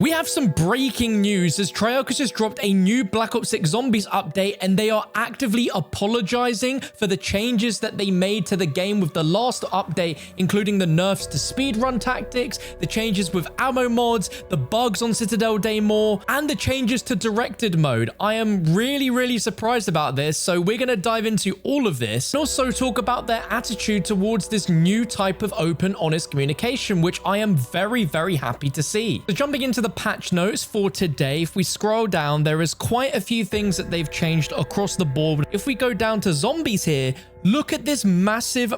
We have some breaking news as Treyarch has just dropped a new Black Ops 6 Zombies update, and they are actively apologizing for the changes that they made to the game with the last update, including the nerfs to speedrun tactics, the changes with ammo mods, the bugs on Citadel Day more, and the changes to directed mode. I am really surprised about this, so we're going to dive into all of this and also talk about their attitude towards this new type of open, honest communication, which I am very happy to see. So jumping into the patch notes for today, if we scroll down, there is quite a few things that they've changed across the board. If we go down to zombies here, look at this massive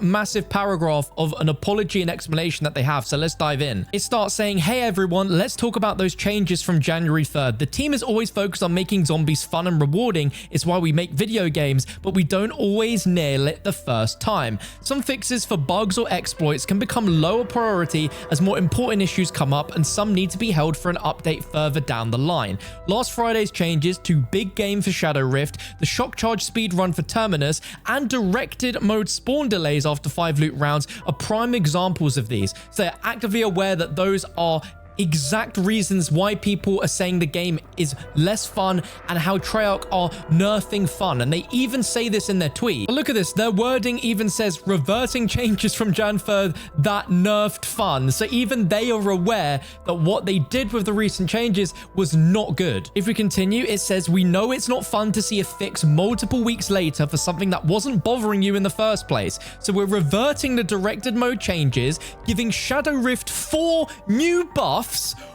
paragraph of an apology and explanation that they have. So let's dive in. It starts saying, hey everyone, let's talk about those changes from January 3rd. The team is always focused on making zombies fun and rewarding. It's why we make video games, but we don't always nail it the first time. Some fixes for bugs or exploits can become lower priority as more important issues come up, and some need to be held for an update further down the line. Last Friday's changes to Big Game for Shadow Rift, the Shock Charge speedrun for Terminus, and directed mode spawn delays after 5 loot rounds are prime examples of these. So they're actively aware that those are exact reasons why people are saying the game is less fun and how Treyarch are nerfing fun. And they even say this in their tweet. But look at this. Their wording even says reverting changes from Jan 3rd that nerfed fun. So even they are aware that what they did with the recent changes was not good. If we continue, it says, we know it's not fun to see a fix multiple weeks later for something that wasn't bothering you in the first place. So we're reverting the directed mode changes, giving Shadow Rift 4 new buffs.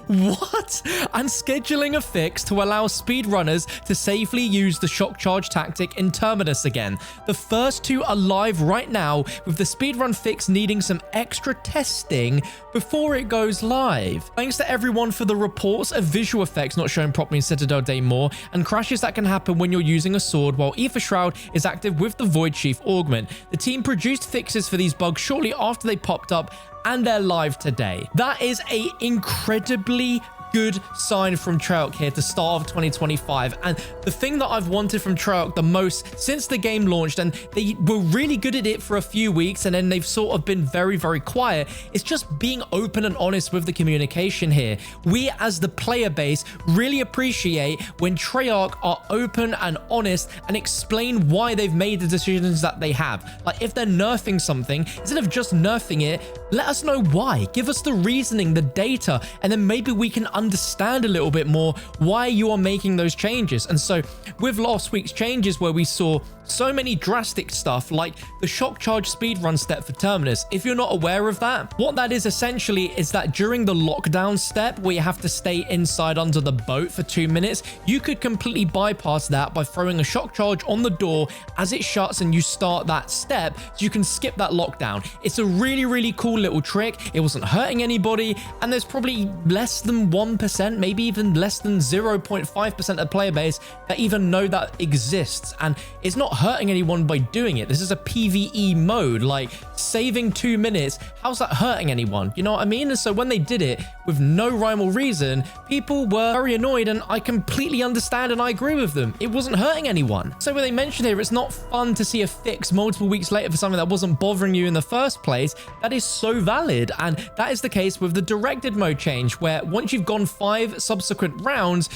What? And scheduling a fix to allow speedrunners to safely use the shock charge tactic in Terminus again. The first two are live right now, with the speedrun fix needing some extra testing before it goes live. Thanks to everyone for the reports of visual effects not shown properly in Citadel Day more, and crashes that can happen when you're using a sword while Aether Shroud is active with the Void Sheath augment. The team produced fixes for these bugs shortly after they popped up, and they're live today. That is an incredibly good sign from Treyarch here to start of 2025. And the thing that I've wanted from Treyarch the most since the game launched, and they were really good at it for a few weeks and then they've sort of been very quiet, is just being open and honest with the communication here. We as the player base really appreciate when Treyarch are open and honest and explain why they've made the decisions that they have. Like if they're nerfing something, instead of just nerfing it, let us know why. Give us the reasoning, the data, and then maybe we can understand a little bit more why you are making those changes. And so with last week's changes, where we saw so many drastic stuff like the shock charge speedrun step for Terminus, if you're not aware of that, what that is essentially is that during the lockdown step where you have to stay inside under the boat for 2 minutes, you could completely bypass that by throwing a shock charge on the door as it shuts and you start that step, so you can skip that lockdown. It's a really cool little trick. It wasn't hurting anybody, and there's probably less than 1%, maybe even less than 0.5% of the player base that even know that exists, and it's not hurting anyone by doing it. This is a PvE mode. Like, saving 2 minutes, how's that hurting anyone? You know what I mean? And so when they did it with no rhyme or reason, people were very annoyed, and I completely understand and I agree with them. It wasn't hurting anyone. So when they mentioned here, it's not fun to see a fix multiple weeks later for something that wasn't bothering you in the first place, that is so valid. And that is the case with the directed mode change, where once you've gone 5 subsequent rounds,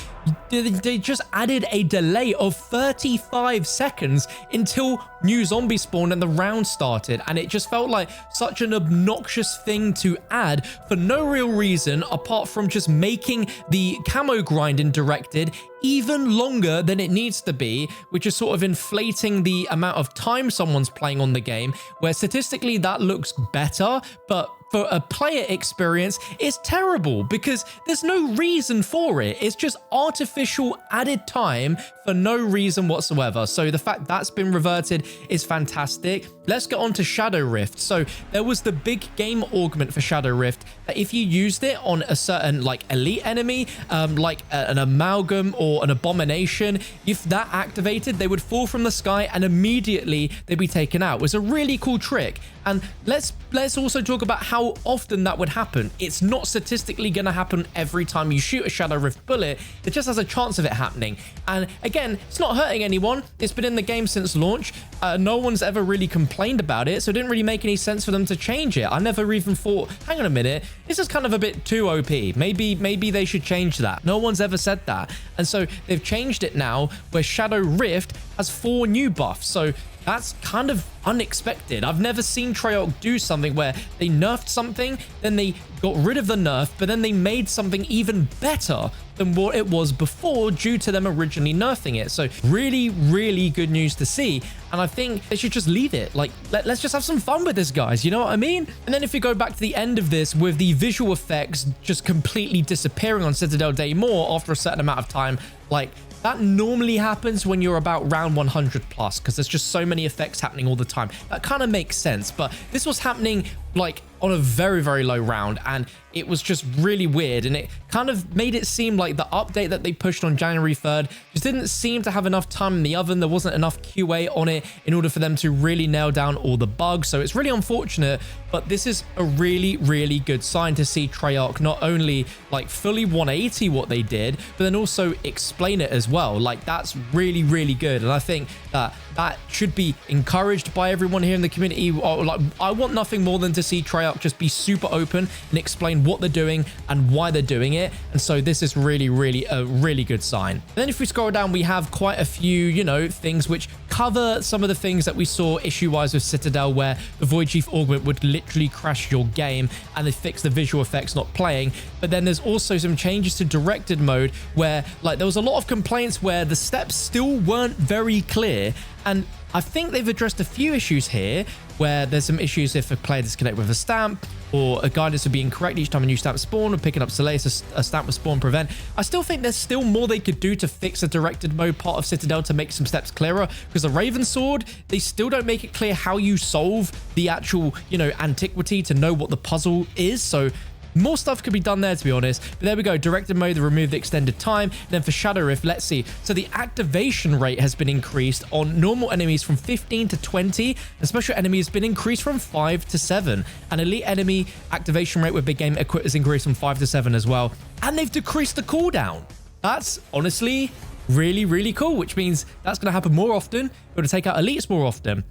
they just added a delay of 35 seconds until new zombies spawned and the round started. And it just felt like such an obnoxious thing to add for no real reason apart from just making the camo grind in directed even longer than it needs to be, which is sort of inflating the amount of time someone's playing on the game, where statistically that looks better, but for a player experience, it's terrible because there's no reason for it. It's just artificial added time for no reason whatsoever. So the fact that's been reverted is fantastic. Let's get on to Shadow Rift. So there was the big game augment for Shadow Rift that if you used it on a certain like elite enemy, like an amalgam or an abomination, if that activated, they would fall from the sky and immediately they'd be taken out. It was a really cool trick. And let's also talk about how how often that would happen. It's not statistically going to happen every time you shoot a Shadow Rift bullet. It just has a chance of it happening. And again, it's not hurting anyone. It's been in the game since launch. No one's ever really complained about it, so it didn't really make any sense for them to change it. I never even thought, hang on a minute, this is kind of a bit too OP. Maybe they should change that. No one's ever said that. And so they've changed it now where Shadow Rift has 4 new buffs. So that's kind of unexpected. I've never seen Treyarch do something where they nerfed something, then they got rid of the nerf, but then they made something even better than what it was before due to them originally nerfing it. So really, really good news to see. And I think they should just leave it. Like, let's just have some fun with this, guys. You know what I mean? And then if we go back to the end of this with the visual effects just completely disappearing on Citadel Day More after a certain amount of time, like, that normally happens when you're about round 100 plus, because there's just so many effects happening all the time. That kind of makes sense, but this was happening like on a very, very low round, and it was just really weird, and it kind of made it seem like the update that they pushed on January 3rd just didn't seem to have enough time in the oven. There wasn't enough QA on it in order for them to really nail down all the bugs, so it's really unfortunate, but this is a really, really good sign to see Treyarch not only like fully 180 what they did, but then also explain it as well. Like, that's really, really good, and I think that should be encouraged by everyone here in the community. Like, I want nothing more than to see Treyarch just be super open and explain what they're doing and why they're doing it. And so this is really, really a really good sign. And then if we scroll down, we have quite a few, you know, things which cover some of the things that we saw issue-wise with Citadel, where the Void Chief Augment would literally crash your game, and they fixed the visual effects not playing. But then there's also some changes to directed mode where, like, there was a lot of complaints where the steps still weren't very clear. And I think they've addressed a few issues here where there's some issues if a player disconnects with a stamp, or a guidance would be incorrect each time a new stamp spawn, or picking up Solace, a stamp with spawn prevent. I still think there's still more they could do to fix the directed mode part of Citadel to make some steps clearer, because the Raven Sword, they still don't make it clear how you solve the actual, you know, antiquity to know what the puzzle is. So more stuff could be done there, to be honest. But there we go. Directed mode, they removed the extended time. Then for Shadow Rift, let's see. So the activation rate has been increased on normal enemies from 15 to 20. And special enemies has been increased from 5 to 7. And elite enemy activation rate with big game equip is increased from 5 to 7 as well. And they've decreased the cooldown. That's honestly really, really cool, which means that's going to happen more often. We're going to take out elites more often.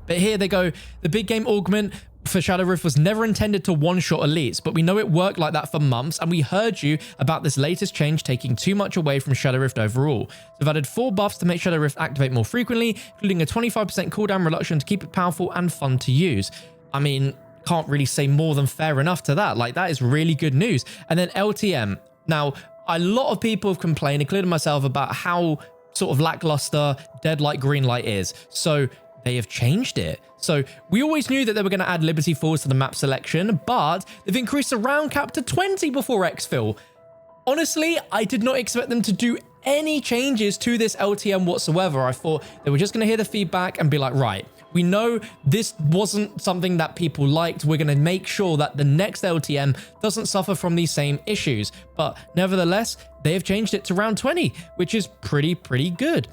But here they go. The big game augment for Shadow Rift was never intended to one-shot elites, but we know it worked like that for months, and we heard you about this latest change taking too much away from Shadow Rift overall. So we've added 4 buffs to make Shadow Rift activate more frequently, including a 25% cooldown reduction to keep it powerful and fun to use. I mean, can't really say more than fair enough to that. Like, that is really good news. And then LTM. Now, a lot of people have complained, including myself, about how sort of lackluster Dead Light Green Light is. So they have changed it. So we always knew that they were going to add Liberty Falls to the map selection, but they've increased the round cap to 20 before exfil. Honestly, I did not expect them to do any changes to this LTM whatsoever. I thought they were just going to hear the feedback and be like, right, we know this wasn't something that people liked. We're going to make sure that the next LTM doesn't suffer from these same issues. But nevertheless, they have changed it to round 20, which is pretty good.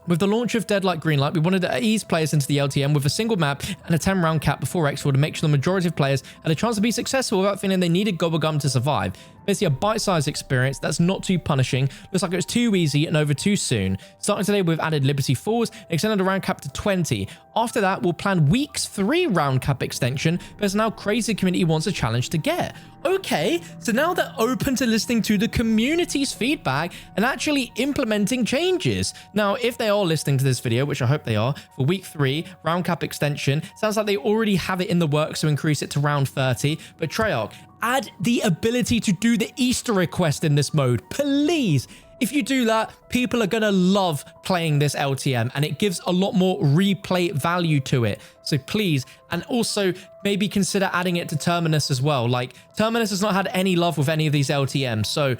With the launch of Dead Light Green Light, we wanted to ease players into the LTM with a single map and a 10-round cap before exfil to make sure the majority of players had a chance to be successful without feeling they needed Gobblegum to survive. Basically a bite-sized experience that's not too punishing. Looks like it was too easy and over too soon. Starting today, we've added Liberty Falls and extended the round cap to 20. After that, we'll plan week's 3 round cap extension, but it's now crazy community wants a challenge to get. Okay, so now they're open to listening to the community's feedback and actually implementing changes. Now, if they are listening to this video, which I hope they are, for week 3, round cap extension, sounds like they already have it in the works to increase it to round 30. But Treyarch, add the ability to do the Easter request in this mode, please. If you do that, people are going to love playing this LTM, and it gives a lot more replay value to it. So please, and also maybe consider adding it to Terminus as well. Like, Terminus has not had any love with any of these LTMs. So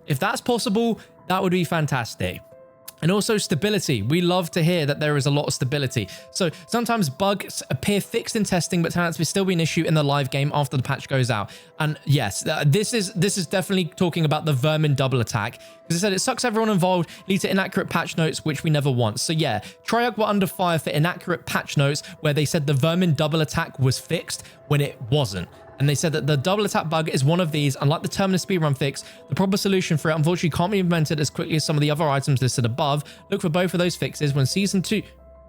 if that's possible, that would be fantastic. And also stability. We love to hear that there is a lot of stability. So sometimes bugs appear fixed in testing, but turn out to still be an issue in the live game after the patch goes out. And yes, this is definitely talking about the vermin double attack. Because it said it sucks everyone involved, leads to inaccurate patch notes, which we never want. So yeah, Treyarch were under fire for inaccurate patch notes where they said the vermin double attack was fixed when it wasn't. And they said that the double attack bug is one of these. Unlike the terminus speedrun fix, the proper solution for it unfortunately can't be implemented as quickly as some of the other items listed above. Look for both of those fixes when Season 2...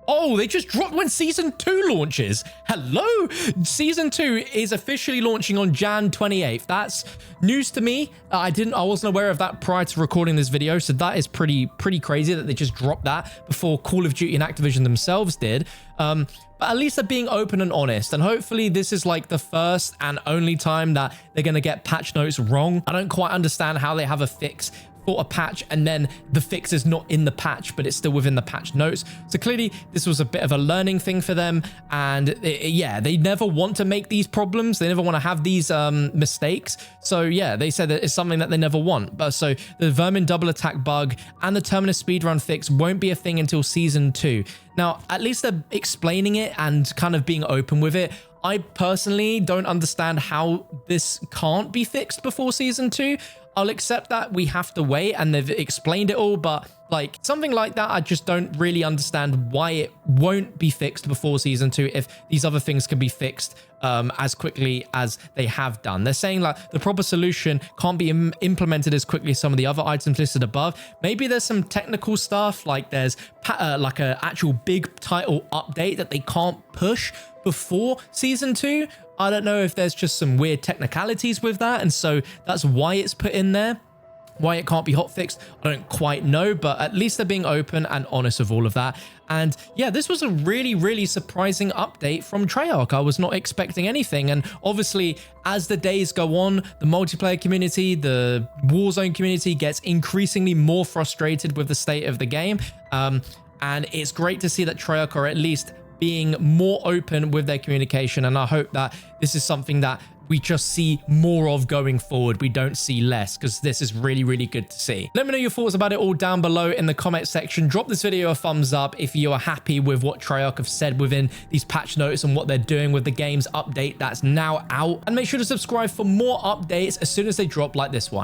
Oh, they just dropped when Season 2 launches. Hello? Season 2 is officially launching on Jan 28th. That's news to me. I wasn't aware of that prior to recording this video, so that is pretty crazy that they just dropped that before Call of Duty and Activision themselves did. But at least they're being open and honest, and hopefully this is like the first and only time that they're going to get patch notes wrong. I don't quite understand how they have a fix for a patch and then the fix is not in the patch but it's still within the patch notes. So clearly this was a bit of a learning thing for them, and yeah, they never want to make these problems, they never want to have these mistakes. So yeah, they said that it's something that they never want. But so the vermin double attack bug and the terminus speedrun fix won't be a thing until Season 2. Now at least they're explaining it and kind of being open with it. I personally don't understand how this can't be fixed before Season 2. I'll accept that we have to wait and they've explained it all, but like something like that, I just don't really understand why it won't be fixed before Season 2 if these other things can be fixed as quickly as they have done. They're saying like the proper solution can't be implemented as quickly as some of the other items listed above. Maybe there's some technical stuff, like there's like an actual big title update that they can't push before Season 2. I don't know if there's just some weird technicalities with that, and so that's why it's put in there. Why it can't be hotfixed, I don't quite know, but at least they're being open and honest with all of that. And yeah, this was a really surprising update from Treyarch. I was not expecting anything, and obviously as the days go on, the multiplayer community, the Warzone community gets increasingly more frustrated with the state of the game, and it's great to see that Treyarch are at least being more open with their communication, and I hope that this is something that we just see more of going forward. We don't see less, because this is really good to see. Let me know your thoughts about it all down below in the comment section. Drop this video a thumbs up if you are happy with what Treyarch have said within these patch notes and what they're doing with the game's update that's now out, and make sure to subscribe for more updates as soon as they drop like this one.